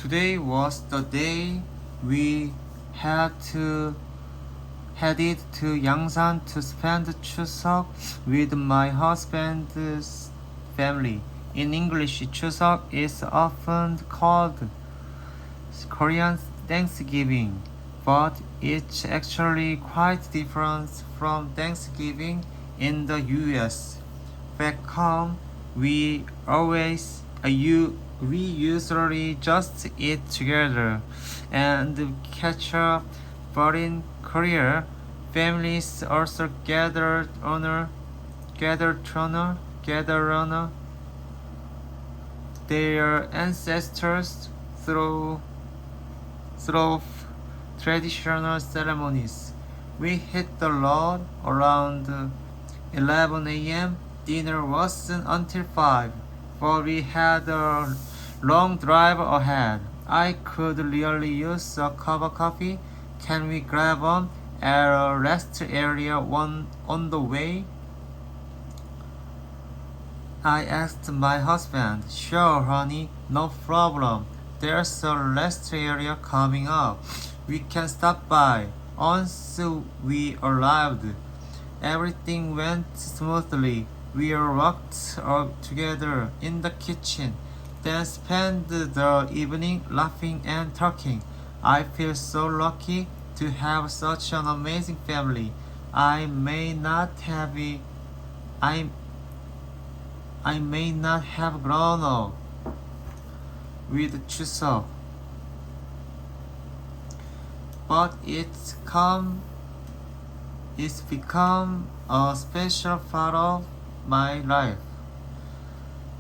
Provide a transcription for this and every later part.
Today was the day we headed to Yangsan to spend Chuseok with my husband's family. In English, Chuseok is often called Korean Thanksgiving, but it's actually quite different from Thanksgiving in the US. Back home, we usually just eat together and catch up, but in Korea, families also gather to honor their ancestors through traditional ceremonies. We hit the road around 11 a.m. Dinner wasn't until 5, for we had a long drive ahead. I could really use a cup of coffee. Can we grab one at a rest area on the way? I asked my husband. Sure, honey, no problem. There's a rest area coming up. We can stop by. Once we arrived, everything went smoothly. We worked together in the kitchen, then spent the evening laughing and talking. I feel so lucky to have such an amazing family. I may not have grown up with Chuseok, but it's become a special part of my life.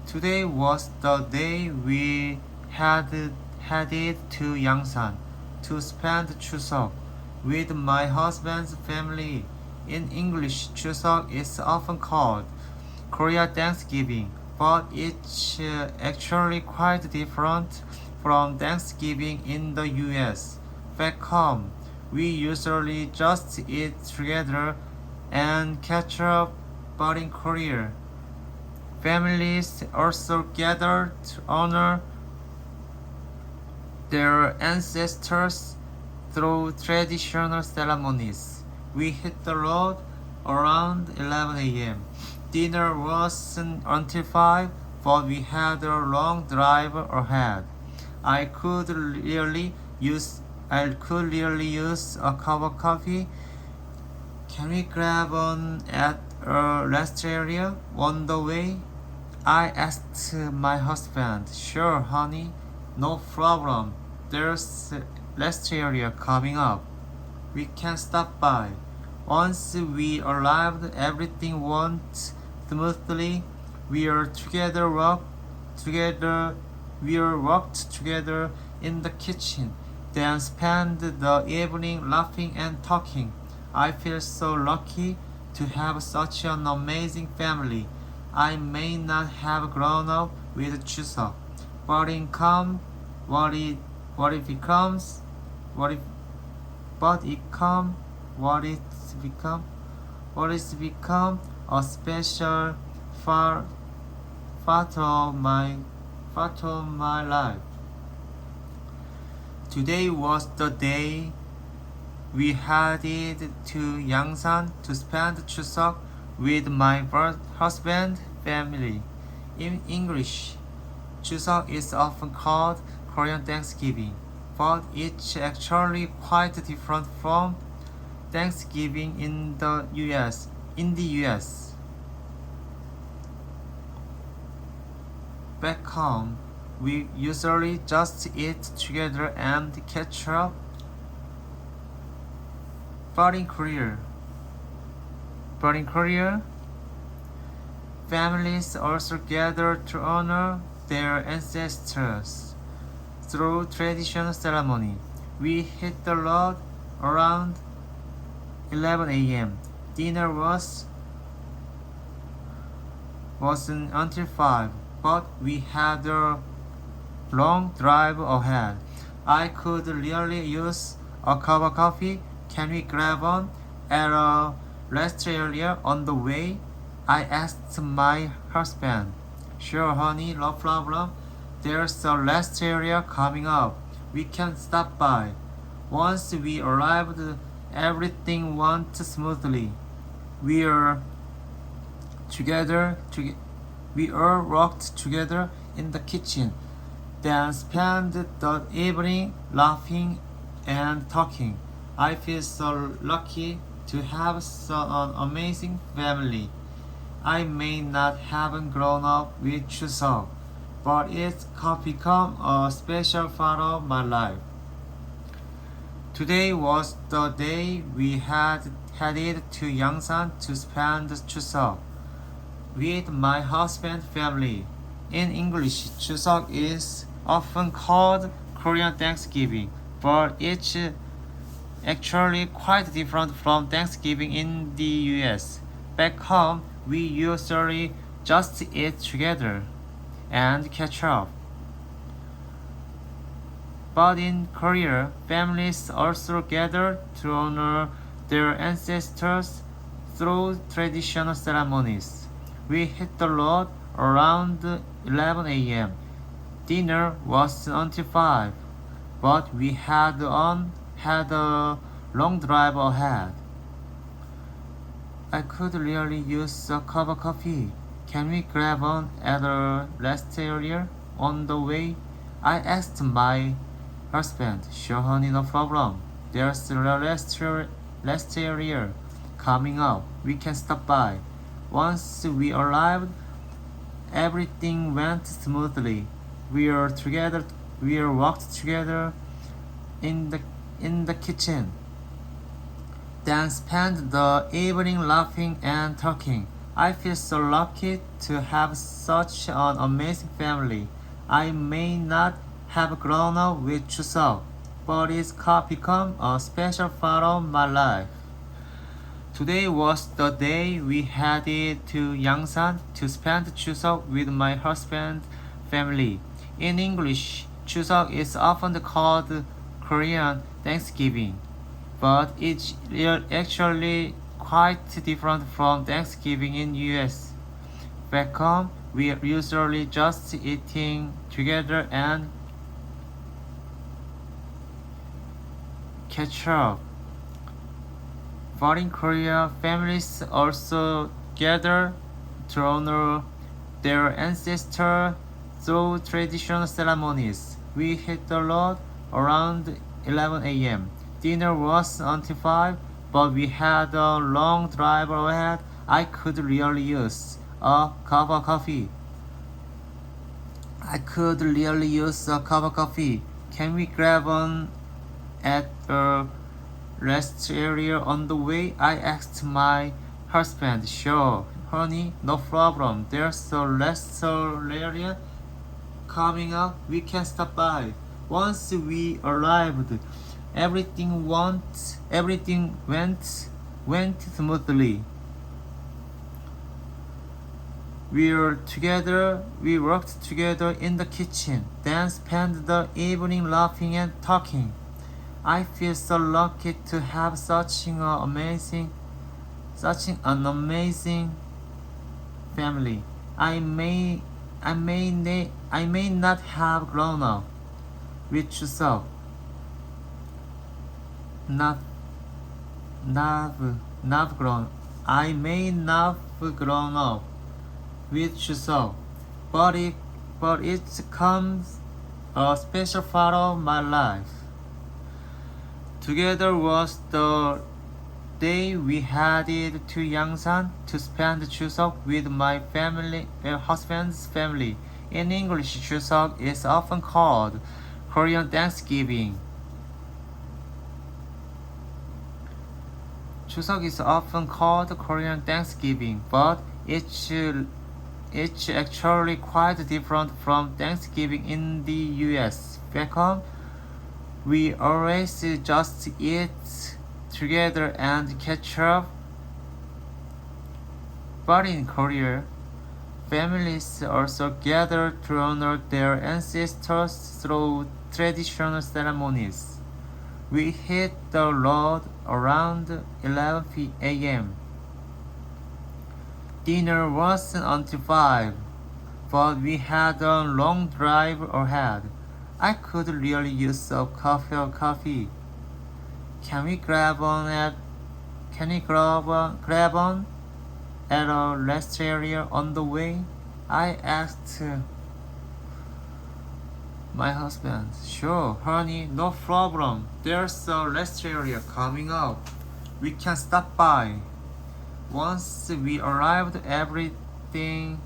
Today was the day we headed to Yangsan to spend Chuseok with my husband's family. In English, Chuseok is often called Korea Thanksgiving, but it's actually quite different from Thanksgiving in the US. Back home, we usually just eat together and catch up, but in Korea, families also gather to honor their ancestors through traditional ceremonies. We hit the road around 11 a.m. Dinner wasn't until 5, but we had a long drive ahead. I could really use a cup of coffee. Can we grab one at a rest area on the way? I asked my husband. Sure, honey, no problem. There's a rest area coming up. We can stop by. Once we arrived, everything went smoothly. We worked together in the kitchen, then spent the evening laughing and talking. I feel so lucky to have such an amazing family. I may not have grown up with Chuseok, but it's become a special part of my life. Today was the day we headed to Yangsan to spend Chuseok with my husband family. In English, Chuseok is often called Korean Thanksgiving, but it's actually quite different from Thanksgiving in the US. Back home, we usually just eat together and catch up. But in Korea, families also gather to honor their ancestors through traditional ceremony. We hit the road around 11 a.m. Dinner wasn't until 5, but we had a long drive ahead. I could really use a cup of coffee. Can we grab one at a rest area on the way? I asked my husband. Sure, honey, no problem. There's a rest area coming up. We can stop by. Once we arrived, everything went smoothly. We are together. We all worked together in the kitchen, then spent the evening laughing and talking. I feel so lucky to have such an amazing family. I may not have grown up with Chuseok, but it's become a special part of my life. Today was the day we had headed to Yangsan to spend Chuseok with my husband's family. In English, Chuseok is often called Korean Thanksgiving, but it's actually quite different from Thanksgiving in the US. Back home, we usually just eat together and catch up. But in Korea, families also gather to honor their ancestors through traditional ceremonies. We hit the road around 11 a.m. Dinner was until 5, but we had a long drive ahead. I could really use a cup of coffee. Can we grab one at a rest area on the way? I asked my husband. Sure, honey, no problem. There's a rest area coming up. We can stop by. Once we arrived, everything went smoothly. We walked together in the kitchen, then spent the evening laughing and talking. I feel so lucky to have such an amazing family. I may not have grown up with Chuseok, but it's become a special part of my life. Today was the day we headed to Yangsan to spend Chuseok with my husband's family. In English, Chuseok is often called Korean Thanksgiving, but it's actually quite different from Thanksgiving in US. Back home, we are usually just eating together and catch up. But in Korea, families also gather to honor their ancestors through traditional ceremonies. We hit the road around 11 a.m. Dinner was until 5, but we had a long drive ahead. I could really use a cup of coffee. Can we grab one at a rest area on the way? I asked my husband. Sure, honey, no problem. There's a rest area coming up. We can stop by. Once we arrived, everything went smoothly. We worked together in the kitchen, then spent the evening laughing and talking. I feel so lucky to have such an amazing family. I may not have grown up with Chuseok. I may not have grown up with Chuseok, but it comes a special part of my life. Together was the day we headed to Yangsan to spend Chuseok with my husband's family. In English, Chuseok is often called Korean Thanksgiving. Chuseok is often called Korean Thanksgiving, but it's actually quite different from Thanksgiving in the US. Back home, we always just eat together and catch up. But in Korea, families also gather to honor their ancestors through traditional ceremonies. We hit the road around 11 a.m. Dinner wasn't until 5, but we had a long drive ahead. I could really use some coffee or coffee. Can we grab on at a rest area on the way? I asked my husband. Sure, honey, no problem. There's a rest area coming up. We can stop by. Once we arrived, everything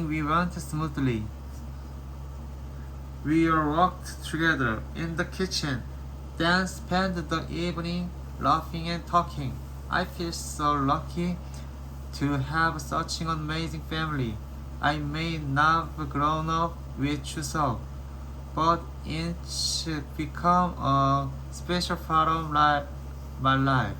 we went smoothly. We all worked together in the kitchen, then spent the evening laughing and talking. I feel so lucky to have such an amazing family. I may not have grown up with Chuseok, but it's become a special part of my life.